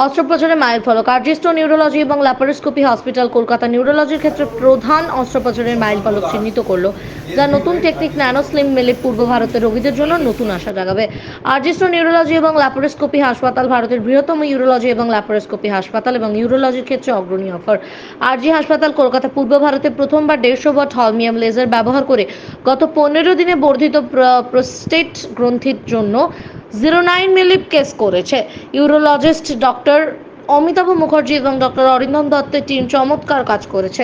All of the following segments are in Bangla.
অস্ত্রোপচারে মাইল ফলক। আরজিস্টো নিউরোলজি এবং ল্যাপারোস্কোপি হসপিটাল কলকাতা নিউরোলজির ক্ষেত্রে প্রধান অস্ত্রোপচারের মাইল ফলক চিহ্নিত করলো, যা নতুন টেকনিক ন্যানো স্লিম মিলিপ পূর্ব ভারতের রোগীদের জন্য নতুন আশা জাগাবে। আরজিস্টো নিউরোলজি এবং ল্যাপারোস্কোপি হাসপাতাল ভারতের বৃহত্তম ইউরোলজি এবং ল্যাপারোস্কোপি হাসপাতাল এবং ইউরোলজির ক্ষেত্রে অগ্রণী অফার। আরজি হাসপাতাল কলকাতা পূর্ব ভারতে প্রথমবার 150 ওয়াট হলমিয়াম লেজার ব্যবহার করে গত 15 দিনে বর্ধিত প্রোস্টেট গ্রন্থির জন্য 09 মিলিপ কেস করেছে। ইউরোলজিস্ট ডক্টর অমিতাভ মুখার্জি এবং ডক্টর অরিন্দম দত্তের টিম চমৎকার কাজ করেছে,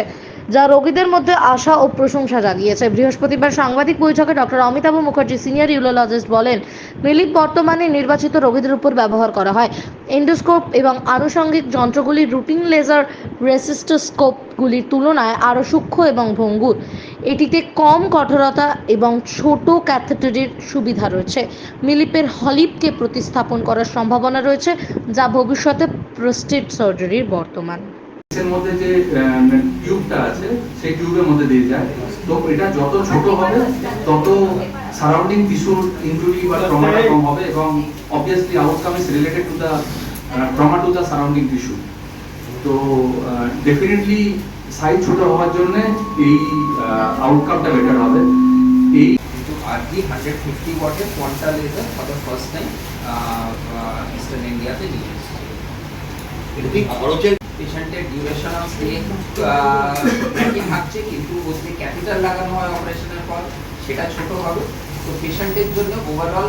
যা রোগীদের মধ্যে আশা ও প্রশংসা জাগিয়েছে। বৃহস্পতিবার সাংবাদিক বৈঠকে doctor Amitabh Mukherjee senior urologist বলেন, মিলিপ বর্তমানে নির্বাচিত রোগীদের উপর ব্যবহার করা হয়। এন্ডোস্কোপ এবং আনুষঙ্গিক যন্ত্রগুলি রুটিন লেজার রেসিস্টোস্কোপগুলির তুলনায় আরও সূক্ষ্ম এবং ভঙ্গুর। এটিতে কম কঠোরতা এবং ছোট ক্যাথেটারের সুবিধা রয়েছে। মিলিপের হলিপকে প্রতিস্থাপন করার সম্ভাবনা রয়েছে, যা ভবিষ্যতে প্রোস্টেট সার্জারির বর্তমান। এর মধ্যে যে টিউবটা আছে সেই টিউবের মধ্যে দিয়ে যায়, তো এটা যত ছোট হবে তত সারাউন্ডিং টিস্যুর ইনজুরি বা ট্রমাটা কম হবে এবং obviously outcome is related to the trauma to the surrounding tissue. তো ডেফিনেটলি সাইজ ছোট হওয়ার জন্য এই আউটকামটা বেটার হবে। এই RG 150 ওয়াটের Quanta laser for the first time eastern ইন্ডিয়াতে নিয়ে এসেছে। এটা কি খরচের পেশেন্টের ডিউরেশন অফ স্টে একই থাকছে, কিন্তু ওতে ক্যাপিটাল লাগানো হয় অপারেশনের পর, সেটা ছোট হবে। তো পেশেন্টের জন্য ওভারঅল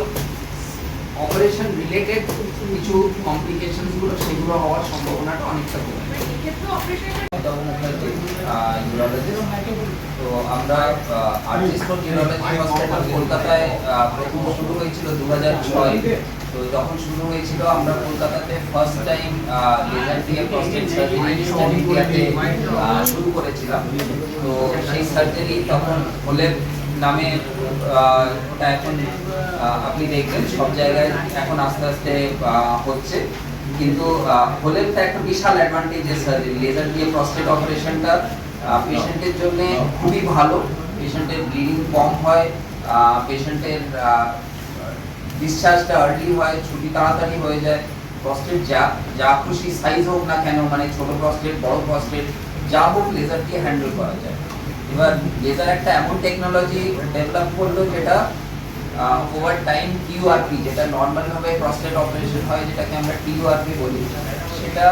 অপারেশন রিলেটেড কিছু কমপ্লিকেশনসগুলো সেগুলো হওয়ার সম্ভাবনাটা অনেকটা কমে যায়। তো আমরা আরজিস্টো নিউরোলজি হসপিটাল কলকাতায় প্রথম শুরু হয়েছিল 2006। তো যখন শুরু হয়েছিল আমরা কলকাতাতে ফার্স্ট টাইম লেজার দিয়ে প্রস্টেট সার্জারি শুরু করেছিলাম। তো সেই সার্জারি তখন হোলেপ নামে ওটা এখন আপনি দেখবেন সব জায়গায় এখন আস্তে আস্তে হচ্ছে, কিন্তু হোলেপটা একটা বিশাল অ্যাডভান্টেজের সার্জারি। লেজার দিয়ে প্রস্টেট অপারেশনটা পেশেন্টের জন্য খুবই ভালো, পেশেন্টের ব্লিডিং কম হয়, পেশেন্টের ডিসচার্জটা আর্লি হয়, ছুটি তাড়াতাড়ি হয়ে যায়। প্রস্টেট যা খুশি সাইজ হোক না কেন, মানে ছোট প্রস্টেট বড় প্রস্টেট যা হোক লেজার দিয়ে হ্যান্ডেল করা যায়। এবার লেজার একটা এমন টেকনোলজি ডেভেলপ করলো যেটা ওভার টাইম টিউআরপি, যেটা নর্মাল ভাবে প্রস্টেট অপারেশন হয় যেটাকে আমরা টিউআরপি বলি, সেটা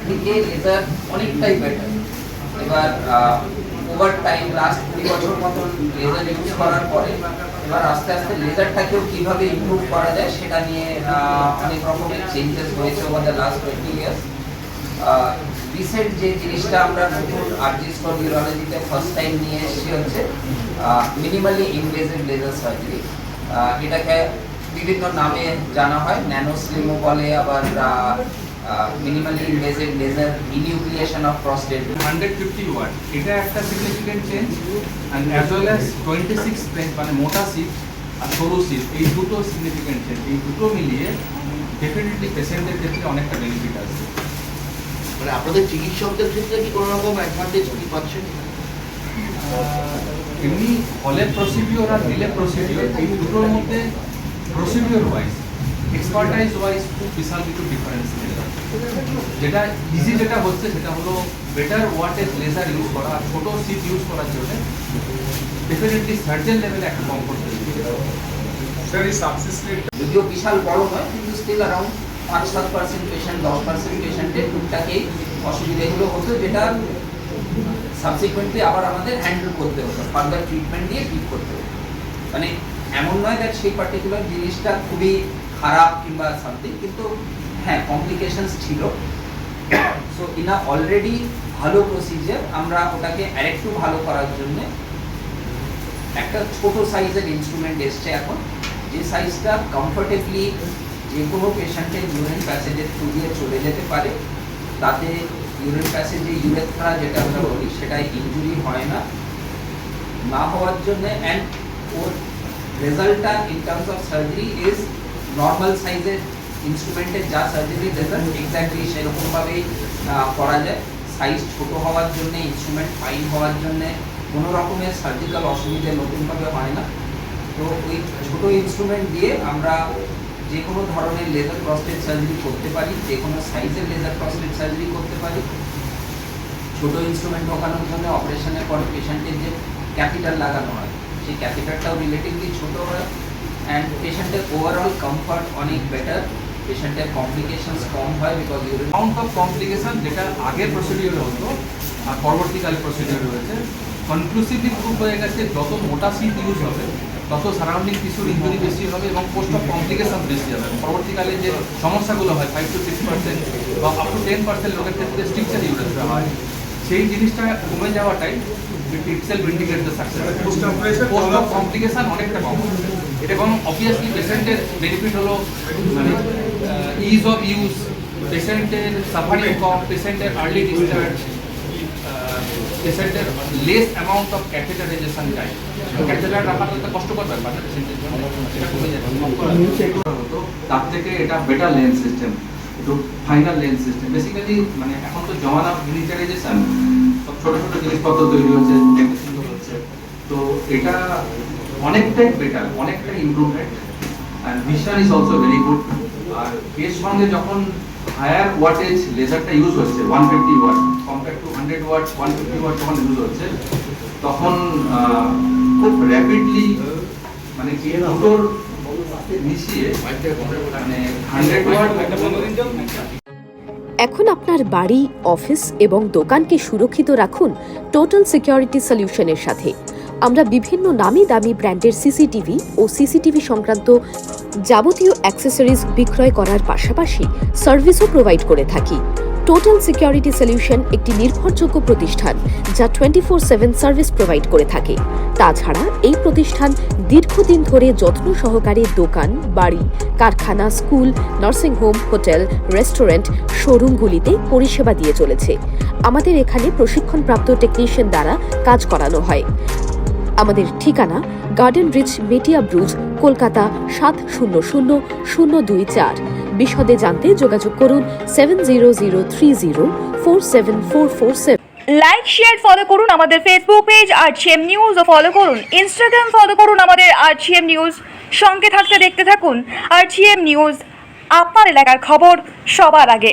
থেকে লেজার অনেকটাই বেটার। এবার ওভার টাইম লাস্ট 20 বছর মতন লেজার ইউজ করার পরে এবার আস্তে আস্তে লেজারটাকেও কিভাবে ইমপ্রুভ করা যায় সেটা নিয়ে অনেক রকমের চেঞ্জেস হয়েছে over the last 20 years. Recent যে জিনিসটা আমরা নতুন আরজিস্টো নিউরোলজিতে ফার্স্ট টাইম নিয়ে এসেছি হচ্ছে মিনিমালি ইনভেসিভ লেজার সার্জারি। এটাকে বিভিন্ন নামে জানা হয়, ন্যানো স্লিমও বলে, আবার minimally invasive laser enucleation of prostate. 150 watt এটা একটা significant change, and as well as 26 strength মানে মোটা সিট আর সরু সিট, এই দুটো সিগনিফিকেন্ট চেঞ্জ। এই দুটো মিলিয়ে ডেফিনেটলি পেশেন্টের ক্ষেত্রে অনেকটা বেনিফিট আসবে। মানে আপনাদের চিকিৎসকদের ক্ষেত্রে কি কোনো রকম অ্যাডভান্টেজ কি পাচ্ছেন? এমনি হলের প্রসিডিওর আর দিলের প্রসিডিওর এই দুটোর মধ্যে প্রসিডিওর ওয়াইজ এক্সপার্টাইজ ওয়াইজ খুব বিশাল কিছু ডিফারেন্স নেই। যেটা ইজি যেটা হচ্ছে সেটা হলো বেটার ওয়াটেজ লেজার ইউজ করা আর ছোটো সিট ইউজ করার জন্য ডেফিনেটলি সার্জন লেভেলে একটা কমফোর্ট তৈরি করে। যদিও বিশাল বড় নয়, কিন্তু স্টিল অ্যারাউন্ড 5-7% পেশেন্ট 10% পেশেন্টের টুকটাকেই অসুবিধাগুলো হতো, যেটা সাবসিকুয়েন্টলি আবার আমাদের হ্যান্ডেল করতে হতো, ফার্দার ট্রিটমেন্ট দিয়ে ঠিক করতে হতো। মানে এমন নয় দ্যাট সেই পার্টিকুলার জিনিসটা খুবই খারাপ কিংবা সামথিং, কিন্তু হ্যাঁ কমপ্লিকেশনস ছিল। সো ইনা অলরেডি ভালো প্রসিজার, আমরা ওটাকে আরেকটু ভালো করার জন্য একটা ছোট সাইজের ইনস্ট্রুমেন্ট এসছে এখন, যে সাইজটা কমফোর্টেবলি যে কোনো পেশেন্টের ইউরিন প্যাসেজের থ্রু দিয়ে চলে যেতে পারে, তাতে ইউরিন প্যাসেজে ইউরেথ্রা যেটা আমরা বলি সেটা ইনজুরি হয় না হওয়ার জন্য, অ্যান্ড ওর রেজাল্টটা in terms of surgery is normal সাইজের ইনস্ট্রুমেন্টের যা সার্জারি রেজাল্ট এক্স্যাক্টলি সেরকমভাবেই করা যায়। সাইজ ছোট হওয়ার জন্য, ইনস্ট্রুমেন্ট ফাইন হওয়ার জন্য কোনো রকমের সার্জিক্যাল অসুবিধে নতুনভাবে হয় না। তো ওই ছোটো ইনস্ট্রুমেন্ট দিয়ে আমরা যে কোনো ধরনের লেজার প্রস্টেট সার্জারি করতে পারি, যে কোনো সাইজের লেজার প্রস্টেট সার্জারি করতে পারি। ছোটো ইনস্ট্রুমেন্ট ঢোকানোর জন্য অপারেশনের পরে পেশেন্টের যে ক্যাথিটার লাগানো হয় সেই ক্যাথিটারটাও রিলেটিভলি ছোটো হয়, অ্যান্ড পেশেন্টের ওভারঅল কমফর্ট অনেক বেটার, পেশেন্টের কমপ্লিকেশনস কম হয়, বিকজ অ্যামাউন্ট অফ কমপ্লিকেশন যেটা আগের প্রসিডিওরে হতো আর পরবর্তীকালে প্রসিডিওর রয়েছে, কনক্লুসিভলি প্রুভ হয়ে গেছে যত মোটা সিট ইউজ হবে তত সারাউন্ডিং টিস্যুর ইঞ্জুরি বেশি হবে এবং পোস্ট অফ কমপ্লিকেশন বেশি হবে। পরবর্তীকালে যে সমস্যাগুলো হয় 5 to 6% বা আপ টু 10% লোকের ক্ষেত্রে স্ট্রিকচার ইউরেথ্রা হয়, সেই জিনিসটা কমে যাওয়াটাই itself indicate the success. Post of complication অনেকটা কম হচ্ছে এবং অবভিয়াসলি পেশেন্টের বেনিফিট হলো মানে ইজ অফ ইউজ, পেশেন্টের সাফারিং কম, পেশেন্টের আর্লি ডিসচার্জ, পেশেন্টের less amount of catheterization time. Catheter রাখাটা একটা কষ্টকর ব্যাপার না পেশেন্টের জন্য, সেটা কমে যাচ্ছে। হতো তার থেকে এটা বেটার লেন্স সিস্টেম, একটু ফাইনাল লেন্স সিস্টেম। বেসিক্যালি মানে এখন তো জমানা মিনিচারাইজেশন, সব ছোটো ছোটো জিনিসপত্র তৈরি হচ্ছে, সুন্দর হচ্ছে, তো এটা অনেকটাই বেটার, অনেকটাই improvement. And vision is also very good. আর এর সঙ্গে যখন হায়ার ওয়াটেজ লেজারটা ইউজ হচ্ছে 150 watt compare to 100 watt, 150 watt যখন ইউজ হচ্ছে তখন খুব র্যাপিডলি মানে কি দুটোর মিশিয়ে মানে 100 ওয়াট। এখন আপনার বাড়ি, অফিস এবং দোকানকে সুরক্ষিত রাখুন টোটাল সিকিউরিটি সলিউশনের সাথে। আমরা বিভিন্ন নামি দামি ব্র্যান্ডের সিসিটিভি ও সিসিটিভি সংক্রান্ত যাবতীয় অ্যাক্সেসরিজ বিক্রয় করার পাশাপাশি সার্ভিসও প্রোভাইড করে থাকি। টোটাল সিকিউরিটি সলিউশন একটি নির্ভরযোগ্য প্রতিষ্ঠান যা 24/7 সার্ভিস প্রোভাইড করে থাকে। তাছাড়া এই প্রতিষ্ঠান দীর্ঘদিন ধরে যত্ন সহকারে দোকান, বাড়ি, কারখানা, স্কুল, নার্সিংহোম, হোটেল, রেস্টুরেন্ট, শোরুমগুলিতে পরিষেবা দিয়ে চলেছে। আমাদের এখানে প্রশিক্ষণপ্রাপ্ত টেকনিশিয়ান দ্বারা কাজ করানো হয়। আমাদের ঠিকানা গার্ডেন রিচ, মেটিয়া ব্রুজ, কলকাতা 700024। বিশদে জানতে যোগাযোগ করুন 7003047447। লাইক, শেয়ার, ফলো করুন আমাদের ফেসবুক পেজ RGM নিউজ ও ফলো করুন ইনস্টাগ্রাম, ফলো করুন আমাদের RGM নিউজ। সঙ্গে থাকতে দেখতে থাকুন RGM নিউজ, আপনার এলাকার খবর সবার আগে।